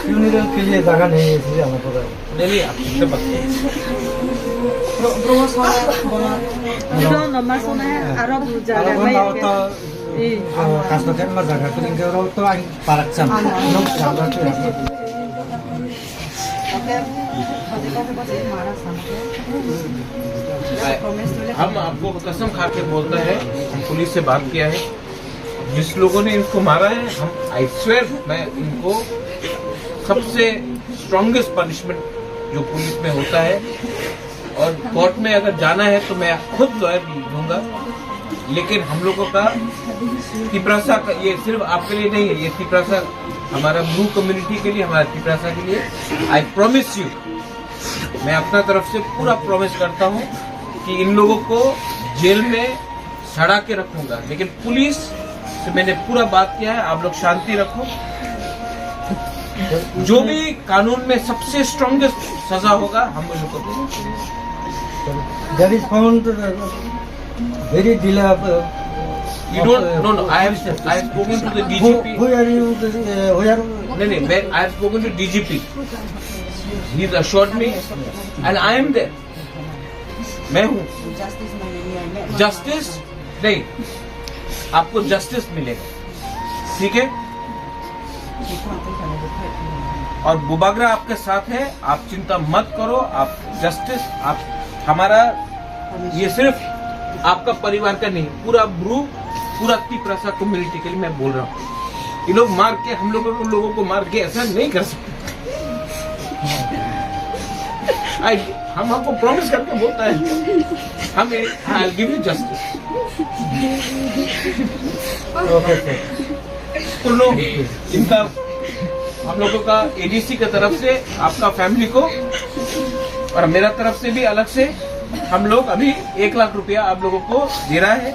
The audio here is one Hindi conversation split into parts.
फ्यूनरल के लिए जगह नहीं है इसलिए आना पड़ा। नहीं आपसे बात nomás una Arab jaga mai kasto kan ma jaga kuning ke ro to ang parakcham no jaga to हम आपको कसम खा के बोलते हैं, हम पुलिस से बात किया है, जिस लोगों ने इनको मारा है, हम आई स्वेयर मैं इनको सबसे स्ट्रॉन्गेस्ट पनिशमेंट जो पुलिस में होता है और कोर्ट में अगर जाना है तो मैं खुद लॉयर दूंगा। लेकिन हम लोगों का तिपरासा का ये सिर्फ आपके लिए नहीं है, ये तिपरासा हमारा ब्लू कम्युनिटी के लिए, हमारा तिपरासा के लिए। आई प्रॉमिस यू, मैं अपना तरफ से पूरा प्रॉमिस करता हूँ कि इन लोगों को जेल में सड़ा के रखूंगा। लेकिन पुलिस से मैंने पूरा बात किया है, आप लोग शांति रखो। जो भी कानून में सबसे स्ट्रॉन्गेस्ट सजा होगा हम उनको देंगे। That is found very delay. You don't no. I have spoken to the DGP. Who are you? Where? नहीं, I have spoken to DGP. He has assured me, and I am there. मैं हूँ। जस्टिस नहीं, आपको जस्टिस मिलेगा, ठीक है? और बुबागरा आपके साथ है, आप चिंता मत करो। आप जस्टिस, आप हमारा ये सिर्फ आपका परिवार का नहीं, पूरा तिपरासा कम्युनिटी के लिए मैं बोल रहा हूँ। ये लोग मार के हम लोगों को मार के ऐसा नहीं कर सकते। हम आपको प्रॉमिस करके बोलता है, हम आई गिव यू जस्टिस। तो लोग इनका हम लोगों का एडीसी की तरफ से आपका फैमिली को और मेरा तरफ से भी अलग से हम लोग अभी 1 लाख रुपया आप लोगों को दे रहा है।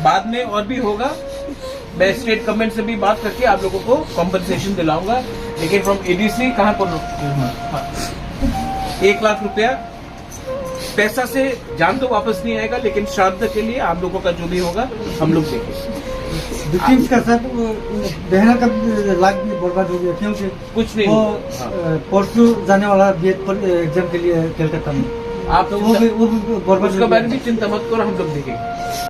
बाद में और भी होगा, मैं स्टेट गवर्नमेंट से भी बात करके आप लोगों को कॉम्पनसेशन दिलाऊंगा। लेकिन फ्रॉम एडीसी कहाँ पर 1 लाख रुपया पैसा से जान तो वापस नहीं आएगा, लेकिन श्राद्ध के लिए आप लोगों का जो भी होगा हम लोग देंगे। विक्टिम्स का सर बहना का लाख भी बर्बाद हो गया क्योंकि कुछ नहीं वो परसों जाने वाला बीएड एग्जाम के लिए कलकत्ता में, आप तो वो भी बर्बाद उसके बारे में चिंता मत करो, हम लोग देखेंगे।